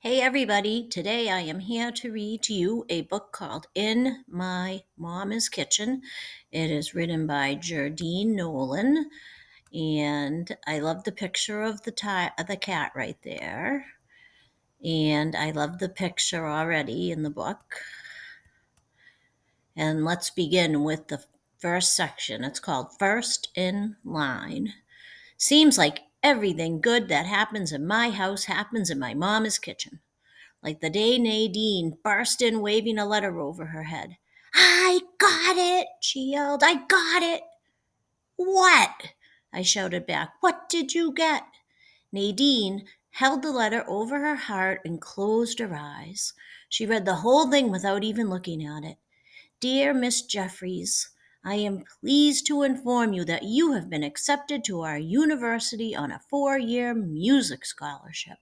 Hey everybody, today I am here to read to you a book called In My Momma's Kitchen. It is written by Jerdine Nolen, and I love the picture of the cat right there. And I love the picture already in the book. And let's begin with the first section. It's called First in Line. Seems like everything good that happens in my house happens in my mama's kitchen. Like the day Nadine burst in waving a letter over her head. I got it, she yelled. I got it. What? I shouted back. What did you get? Nadine held the letter over her heart and closed her eyes. She read the whole thing without even looking at it. Dear Miss Jeffries, I am pleased to inform you that you have been accepted to our university on a 4-year music scholarship.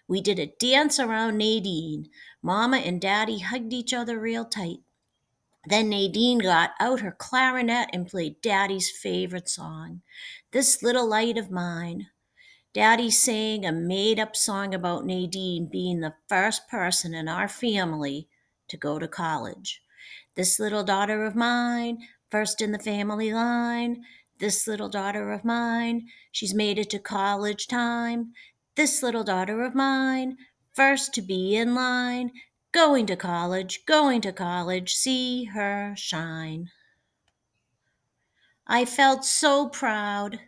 We did a dance around Nadine. Mama and Daddy hugged each other real tight. Then Nadine got out her clarinet and played Daddy's favorite song, This Little Light of Mine. Daddy sang a made-up song about Nadine being the first person in our family to go to college. This little daughter of mine, first in the family line. This little daughter of mine, she's made it to college time. This little daughter of mine, first to be in line. Going to college, see her shine. I felt so proud.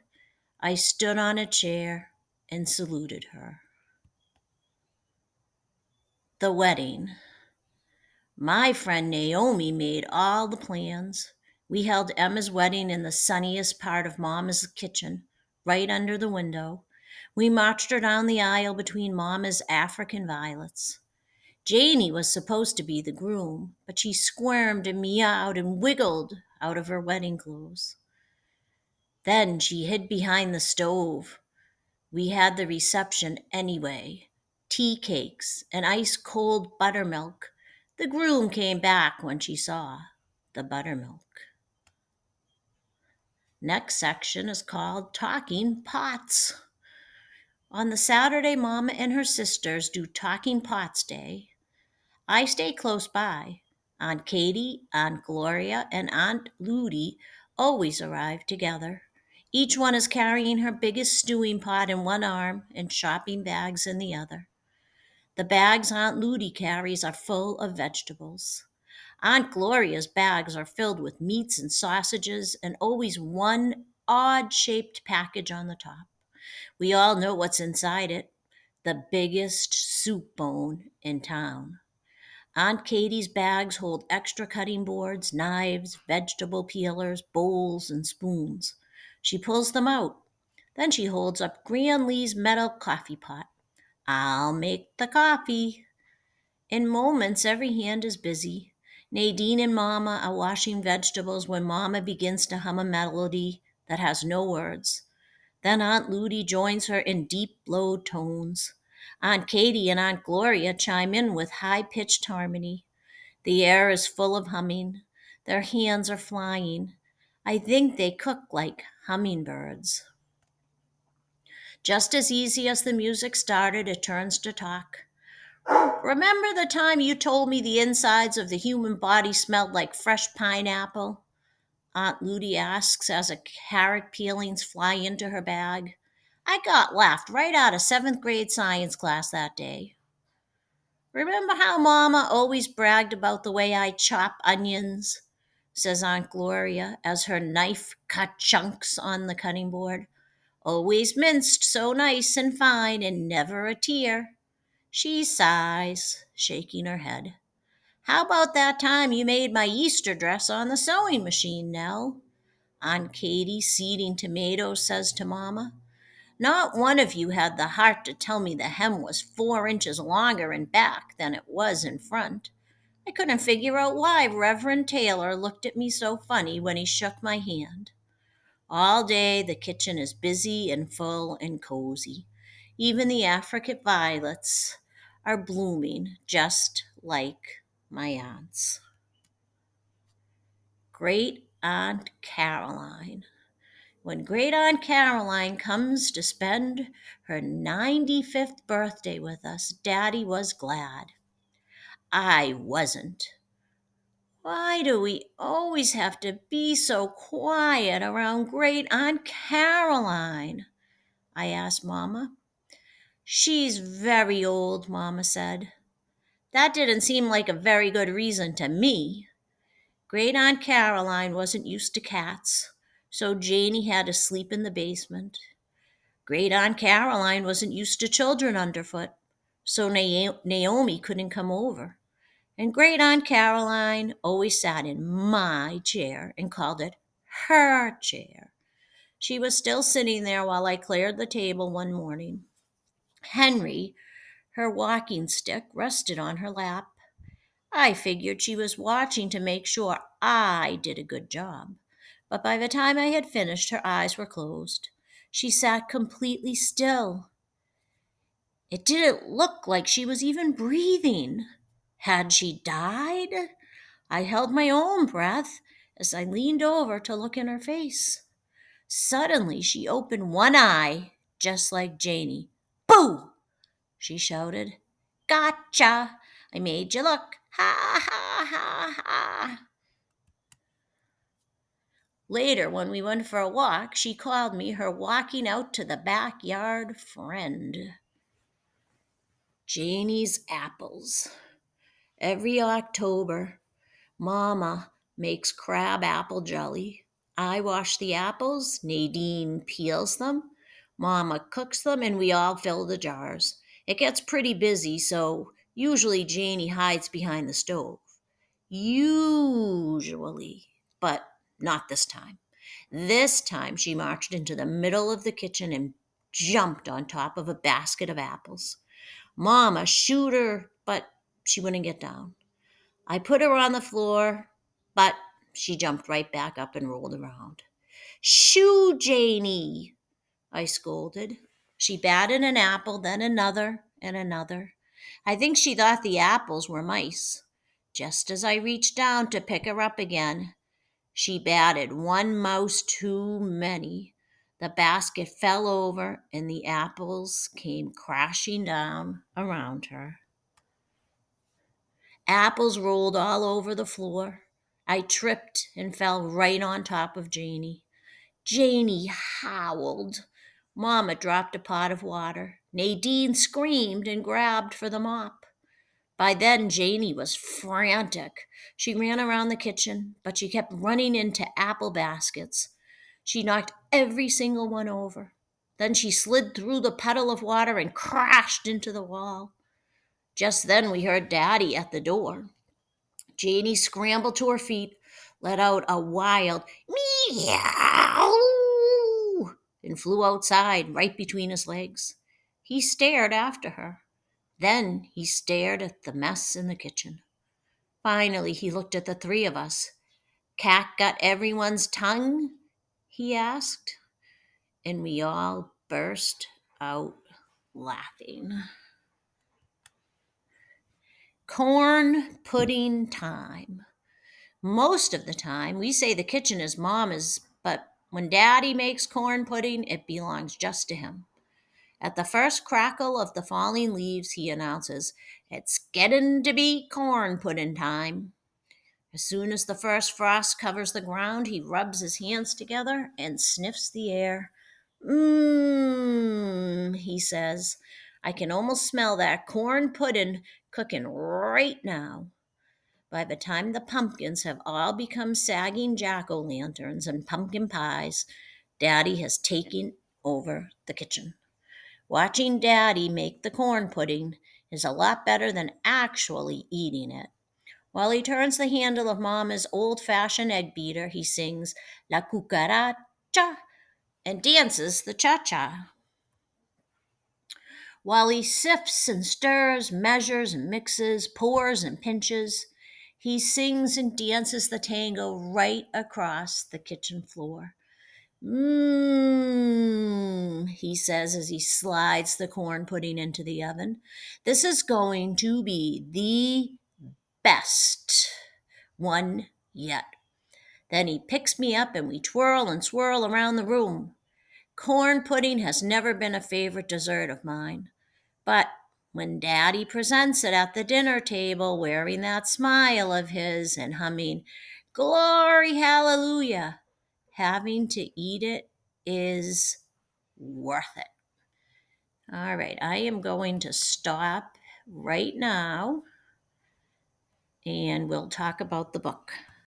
I stood on a chair and saluted her. The wedding. My friend Naomi made all the plans. We held Emma's wedding in the sunniest part of Mama's kitchen, right under the window. We marched her down the aisle between Mama's African violets. Janie was supposed to be the groom, but she squirmed and meowed and wiggled out of her wedding clothes. Then she hid behind the stove. We had the reception anyway. Tea cakes and ice cold buttermilk. The groom came back when she saw the buttermilk. Next section is called Talking Pots. On the Saturday, Mama and her sisters do Talking Pots Day. I stay close by. Aunt Katie, Aunt Gloria, and Aunt Ludi always arrive together. Each one is carrying her biggest stewing pot in one arm and shopping bags in the other. The bags Aunt Ludi carries are full of vegetables. Aunt Gloria's bags are filled with meats and sausages and always one odd-shaped package on the top. We all know what's inside it, the biggest soup bone in town. Aunt Katie's bags hold extra cutting boards, knives, vegetable peelers, bowls, and spoons. She pulls them out. Then she holds up Gran Lee's metal coffee pot. I'll make the coffee. In moments, every hand is busy. Nadine and Mama are washing vegetables when Mama begins to hum a melody that has no words. Then Aunt Ludi joins her in deep, low tones. Aunt Katie and Aunt Gloria chime in with high-pitched harmony. The air is full of humming. Their hands are flying. I think they cook like hummingbirds. Just as easy as the music started, it turns to talk. Remember the time you told me the insides of the human body smelled like fresh pineapple? Aunt Ludi asks as a carrot peelings fly into her bag. I got laughed right out of 7th grade science class that day. Remember how Mama always bragged about the way I chop onions? Says Aunt Gloria as her knife cut chunks on the cutting board. Always minced so nice and fine and never a tear. She sighs, shaking her head. How about that time you made my Easter dress on the sewing machine, Nell? Aunt Katie, seeding tomatoes, says to Mama. Not one of you had the heart to tell me the hem was 4 inches longer in back than it was in front. I couldn't figure out why Reverend Taylor looked at me so funny when he shook my hand. All day the kitchen is busy and full and cozy. Even the African violets are blooming just like my aunt's. Great Aunt Caroline. When Great Aunt Caroline comes to spend her 95th birthday with us, Daddy was glad. I wasn't. Why do we always have to be so quiet around Great Aunt Caroline? I asked Mamma. She's very old, Mamma said. That didn't seem like a very good reason to me. Great Aunt Caroline wasn't used to cats, so Janie had to sleep in the basement. Great Aunt Caroline wasn't used to children underfoot, so Naomi couldn't come over. And Great Aunt Caroline always sat in my chair and called it her chair. She was still sitting there while I cleared the table one morning. Henry, her walking stick, rested on her lap. I figured she was watching to make sure I did a good job. But by the time I had finished, her eyes were closed. She sat completely still. It didn't look like she was even breathing. Had she died? I held my own breath as I leaned over to look in her face. Suddenly, she opened one eye, just like Janie. Boo! She shouted. Gotcha! I made you look. Ha ha ha ha! Later, when we went for a walk, she called me her walking out to the backyard friend. Janie's apples. Every October, Mama makes crab apple jelly. I wash the apples, Nadine peels them, Mama cooks them, and we all fill the jars. It gets pretty busy, so usually Janie hides behind the stove. Usually, but not this time. This time she marched into the middle of the kitchen and jumped on top of a basket of apples. Mama shooed her, but she wouldn't get down. I put her on the floor, but she jumped right back up and rolled around. Shoo, Janie, I scolded. She batted an apple, then another and another. I think she thought the apples were mice. Just as I reached down to pick her up again, she batted one mouse too many. The basket fell over and the apples came crashing down around her. Apples rolled all over the floor. I tripped and fell right on top of Janie. Janie howled. Mama dropped a pot of water. Nadine screamed and grabbed for the mop. By then, Janie was frantic. She ran around the kitchen, but she kept running into apple baskets. She knocked every single one over. Then she slid through the puddle of water and crashed into the wall. Just then we heard Daddy at the door. Janie scrambled to her feet, let out a wild meow, and flew outside right between his legs. He stared after her. Then he stared at the mess in the kitchen. Finally, he looked at the three of us. Cat got everyone's tongue? He asked. And we all burst out laughing. Corn pudding time. Most of the time, we say the kitchen is Mama's, but when Daddy makes corn pudding, it belongs just to him. At the first crackle of the falling leaves, he announces, "It's getting to be corn pudding time." As soon as the first frost covers the ground, he rubs his hands together and sniffs the air. Mmm, he says, "I can almost smell that corn pudding cooking right now." By the time the pumpkins have all become sagging jack-o'-lanterns and pumpkin pies, Daddy has taken over the kitchen. Watching Daddy make the corn pudding is a lot better than actually eating it. While he turns the handle of Mama's old-fashioned egg beater, he sings La Cucaracha and dances the cha-cha. While he sifts and stirs, measures and mixes, pours and pinches, he sings and dances the tango right across the kitchen floor. Mmm, he says as he slides the corn pudding into the oven. This is going to be the best one yet. Then he picks me up and we twirl and swirl around the room. Corn pudding has never been a favorite dessert of mine. But when Daddy presents it at the dinner table, wearing that smile of his and humming, "Glory, hallelujah," having to eat it is worth it. All right, I am going to stop right now and we'll talk about the book.